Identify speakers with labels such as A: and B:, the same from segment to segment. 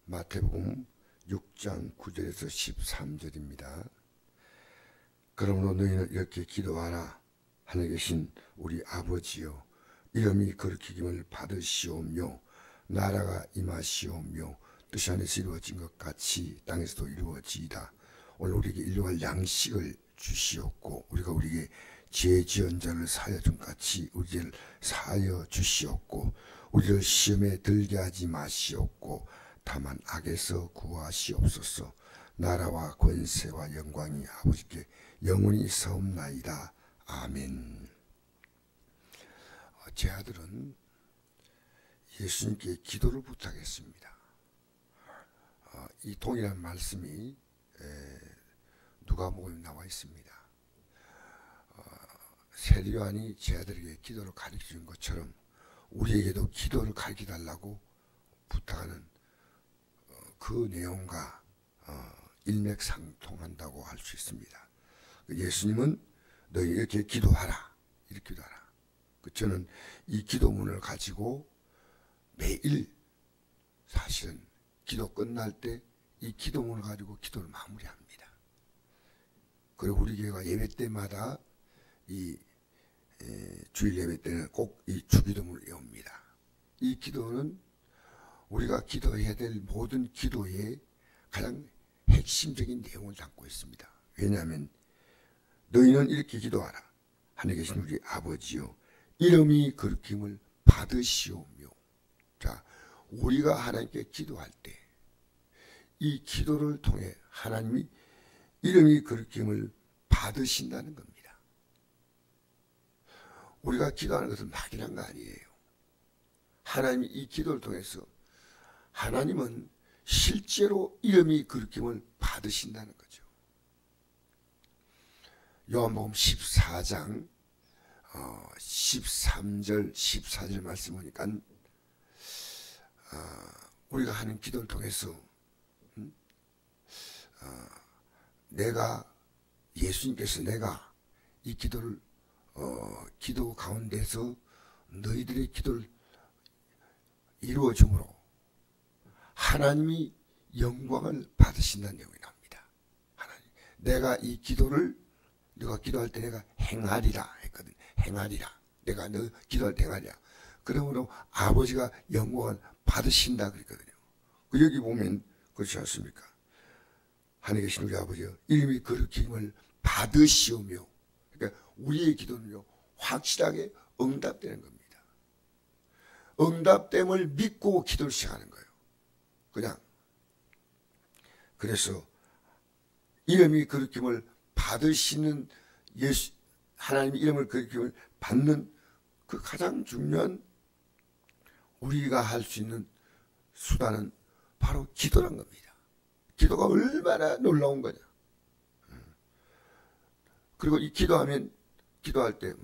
A: 마태복음 6장 9절에서 13절입니다. 그러므로 너희는 이렇게 기도하라. 하늘에 계신 우리 아버지여, 이름이 거룩히김을 받으시오며 나라가 임하시오며 뜻이 하늘에서 이루어진 것 같이 땅에서도 이루어지이다. 오늘 우리에게 일용할 양식을 주시옵고 우리가 우리에게 죄 지은 자를 사하여 준 같이 우리를 사하여 주시옵고 우리를 시험에 들게 하지 마시옵고 다만 악에서 구하시옵소서. 나라와 권세와 영광이 아버지께 영원히 있사옵나이다. 아멘. 제 아들은 예수님께 기도를 부탁했습니다. 이 동일한 말씀이 누가복음에 나와 있습니다. 세례 요한이 제 아들에게 기도를 가르쳐 준 것처럼 우리에게도 기도를 가르쳐 달라고 부탁하는 그 내용과 일맥상통한다고 할 수 있습니다. 예수님은 너희 이렇게 기도하라, 이렇게 기도하라. 저는 이 기도문을 가지고 매일 사실은 기도 끝날 때 이 기도문을 가지고 기도를 마무리합니다. 그리고 우리 교회가 예배 때마다 이 주일 예배 때는 꼭 이 주기도문을 외웁니다. 이 기도는 우리가 기도해야 될 모든 기도의 가장 핵심적인 내용을 담고 있습니다. 왜냐하면 너희는 이렇게 기도하라. 하늘에 계신 우리 아버지요, 이름이 거룩힘을 받으시오며. 자, 우리가 하나님께 기도할 때 이 기도를 통해 하나님이 이름이 거룩힘을 받으신다는 겁니다. 우리가 기도하는 것은 막연한 거 아니에요. 하나님이 이 기도를 통해서 하나님은 실제로 이름이 거룩힘을 받으신다는 거죠. 요한복음 14장 13절 14절 말씀 보니까 우리가 하는 기도를 통해서 예수님께서 내가 이 기도를 기도 가운데서 너희들의 기도를 이루어줌으로 하나님이 영광을 받으신다는 내용이 나옵니다. 하나님, 내가 이 기도를 너가 기도할 때 내가 행하리라 했거든. 행하리라. 내가 너 기도할 때 행하리라. 그러므로 아버지가 영광을 받으신다 그랬거든요. 여기 보면 그렇지 않습니까? 하늘에 계신 우리 아버지여, 이름이 거룩힘을 받으시오며. 그러니까 우리의 기도는요, 확실하게 응답되는 겁니다. 응답됨을 믿고 기도를 시작하는 거예요. 그냥. 그래서 이름이 거룩힘을 받으시는 예수, 하나님의 이름을 거룩힘을 받는 그 가장 중요한 우리가 할 수 있는 수단은 바로 기도란 겁니다. 기도가 얼마나 놀라운 거냐. 그리고 이 기도할 때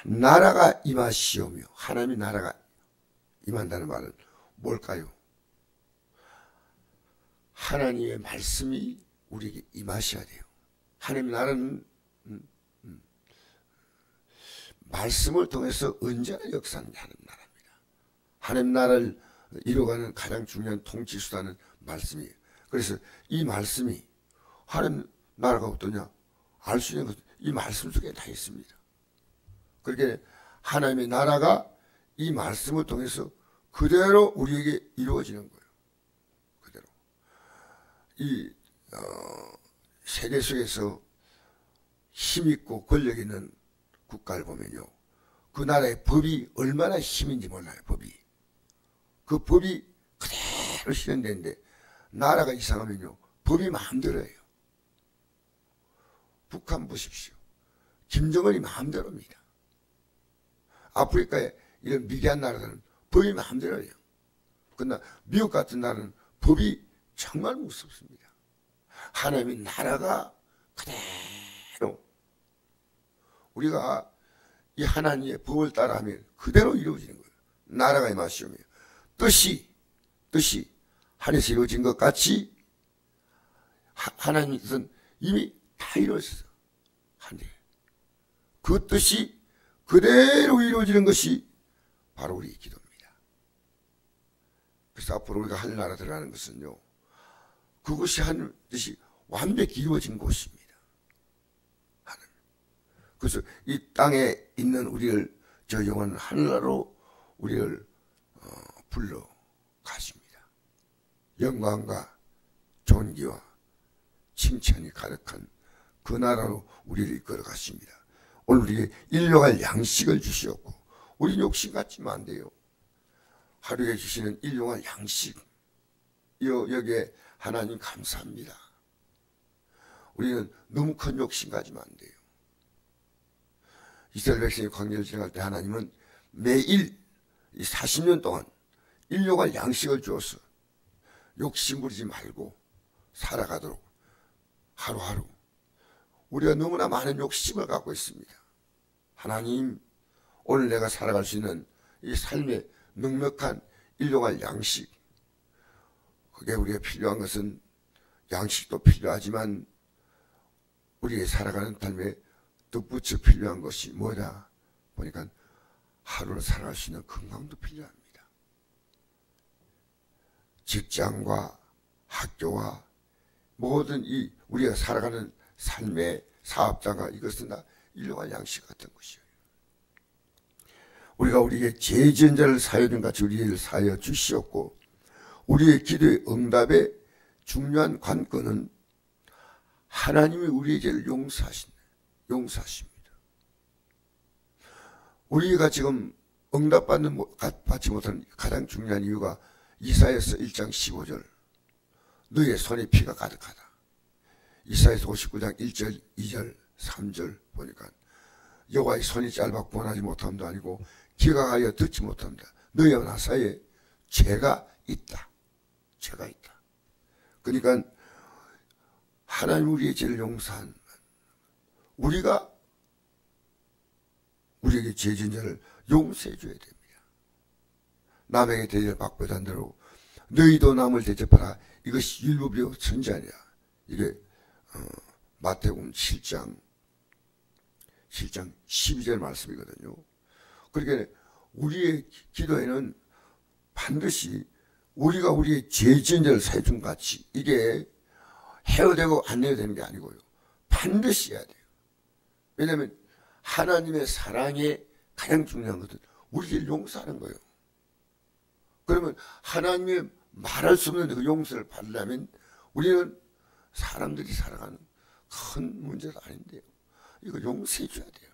A: 나라가 임하시오며. 하나님의 나라가 임한다는 말은 뭘까요? 하나님의 말씀이 우리에게 임하셔야 돼요. 하나님의 나라는 말씀을 통해서 언제나 역사하는 나라입니다. 하나님 나라를 이루어가는 가장 중요한 통치 수단은 말씀이에요. 그래서 이 말씀이 하나님 나라가 어떠냐 알 수 있는 것은 이 말씀 속에 다 있습니다. 그렇게 하나님의 나라가 이 말씀을 통해서 그대로 우리에게 이루어지는 거예요. 그대로. 이 세계 속에서 힘있고 권력 있는 국가를 보면요, 그 나라의 법이 얼마나 힘인지 몰라요. 그 법이 그대로 실현되는데 나라가 이상하면요, 법이 마음대로 해요. 북한 보십시오. 김정은이 마음대로입니다. 아프리카의 이런 미개한 나라들은 법이 마음대로 해요. 그러나 미국 같은 나라는 법이 정말 무섭습니다. 하나님의 나라가 그대로 우리가 이 하나님의 법을 따라하면 그대로 이루어지는 거예요. 나라가 임하시오며 뜻이 하늘에서 이루어진 것 같이 하나님의 뜻은 이미 다 이루어졌어. 하늘에. 그 뜻이 그대로 이루어지는 것이 바로 우리의 기도입니다. 그래서 앞으로 우리가 하늘나라 들어가는 것은요, 그것이 하는 뜻이 완벽히 이루어진 곳입니다. 하늘. 그래서 이 땅에 있는 우리를 저 영원한 하늘나라로 우리를 불러 가십니다. 영광과 존귀와 칭찬이 가득한 그 나라로 우리를 이끌어 가십니다. 오늘 우리에게 일용할 양식을 주시었고, 우리 욕심 갖지면 안 돼요. 하루에 주시는 일용할 양식, 여기에 하나님 감사합니다. 우리는 너무 큰 욕심 가지면 안 돼요. 이스라엘 백성이 광야를 지나갈 때 하나님은 매일 40년 동안 일용할 양식을 주어서 욕심 부리지 말고 살아가도록 하루하루. 우리가 너무나 많은 욕심을 갖고 있습니다. 하나님, 오늘 내가 살아갈 수 있는 이 삶의 넉넉한 일용할 양식, 그게 우리가 필요한 것은 양식도 필요하지만 우리의 살아가는 삶에 덧붙여 필요한 것이 뭐다 보니까 하루를 살아갈 수 있는 건강도 필요합니다. 직장과 학교와 모든 이 우리가 살아가는 삶의 사업자가 이것은 다 일용할 양식 같은 것이에요. 우리가 우리에게 죄지은 사여준 같이 우리를 사여 주시었고, 우리의 기도의 응답의 중요한 관건은 하나님이 우리의 죄를 용서하십니다. 우리가 지금 받지 못하는 가장 중요한 이유가 이사야서 1장 15절, 너의 손에 피가 가득하다. 이사야서 59장 1절, 2절, 3절 보니까 여호와의 손이 짧아 구원하지 못함도 아니고 귀가 가여 듣지 못합니다. 너희와 나 사이에 죄가 있다. 죄가 있다. 그러니까 하나님 우리의 죄를 용서한, 우리가 우리에게 죄 지은 자를 용서해 줘야 됩니다. 남에게 대접을 받고 한 대로 너희도 남을 대접하라. 이것이 율법이요 선지자니라. 이게 마태복음 7장 12절 말씀이거든요. 그러니까 우리의 기도에는 반드시 우리가 우리의 죄 지은 자를 사해 준 같이 이게 해야 되고 안 해야 되는 게 아니고요. 반드시 해야 돼요. 왜냐하면 하나님의 사랑에 가장 중요한 것은 우리를 용서하는 거예요. 그러면 하나님의 말할 수 없는 그 용서를 받으려면 우리는 사람들이 살아가는 큰 문제도 아닌데요. 이거 용서해 줘야 돼요.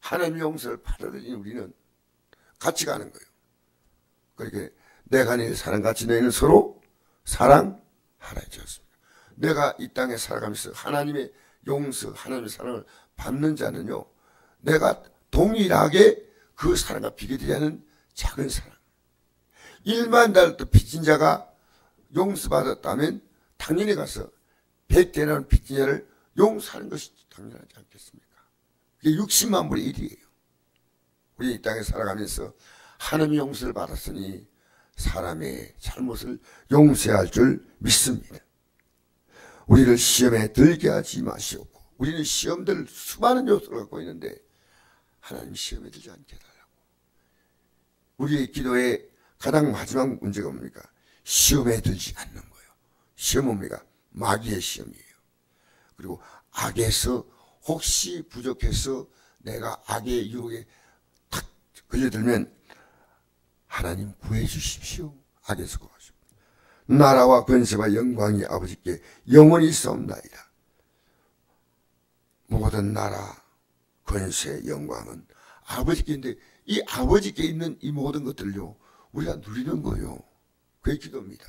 A: 하나님의 용서를 받아들인 우리는 같이 가는 거예요. 그러니까 내가 너희 사랑같이 너희는 서로 사랑하라 했습니다. 내가 이 땅에 살아가면서 하나님의 용서, 하나님의 사랑을 받는 자는요, 내가 동일하게 그 사랑과 비교되지 않은 작은 사랑. 1만 달러 빚진 자가 용서받았다면 당연히 가서 100대나는 빚진 자를 용서하는 것이 당연하지 않겠습니까? 그게 60만 분의 1이에요. 우리 이 땅에 살아가면서 하나님의 용서를 받았으니 사람의 잘못을 용서할 줄 믿습니다. 우리를 시험에 들게 하지 마시옵고, 우리는 시험들 수많은 요소를 갖고 있는데 하나님 시험에 들지 않게 해달라고. 우리의 기도의 가장 마지막 문제가 뭡니까? 시험에 들지 않는 거예요. 시험 뭡니까? 마귀의 시험이에요. 그리고 악에서 혹시 부족해서 내가 악의 유혹에 탁 걸려들면 하나님 구해 주십시오. 악에서 구하십시오. 나라와 권세와 영광이 아버지께 영원히 있사옵나이다. 모든 나라, 권세, 영광은 아버지께 있는데 이 아버지께 있는 이 모든 것들을요 우리가 누리는 거예요. 그게 기도입니다.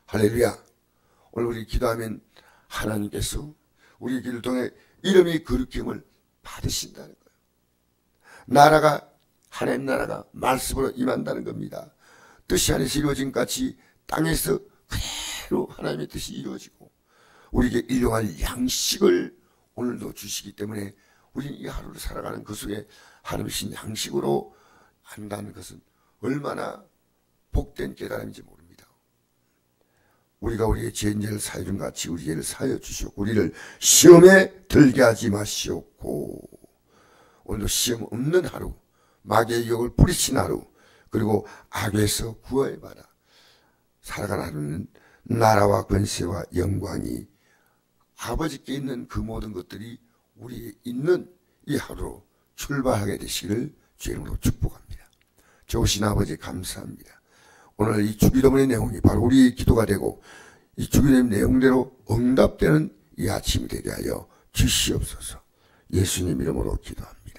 A: 할렐루야. 오늘 우리 기도하면 하나님께서 우리 기도를 통해 이름의 거룩힘을 받으신다는 거예요. 나라가, 하나님 나라가 말씀으로 임한다는 겁니다. 뜻이 하늘에서 이루어진 같이 땅에서 그대로 하나님의 뜻이 이루어지고 우리에게 일용할 양식을 오늘도 주시기 때문에 우리는 이 하루를 살아가는 그 속에 하나님의 신 양식으로 한다는 것은 얼마나 복된 깨달음인지 모릅니다. 우리가 우리의 죄인들을 사여준 같이 우리 죄를 사여 주시옵고 우리를 시험에 들게 하지 마시옵고 오늘도 시험 없는 하루, 마귀의 유혹을 뿌리친 하루, 그리고 악에서 구원받아 살아가는 하루는 나라와 권세와 영광이 아버지께 있는 그 모든 것들이 우리에 있는 이 하루로 출발하게 되시기를 주의 이름으로 축복합니다. 좋으신 아버지 감사합니다. 오늘 이 주기도문의 내용이 바로 우리의 기도가 되고 이 주기도문 내용대로 응답되는 이 아침이 되게 하여 주시옵소서. 예수님 이름으로 기도합니다.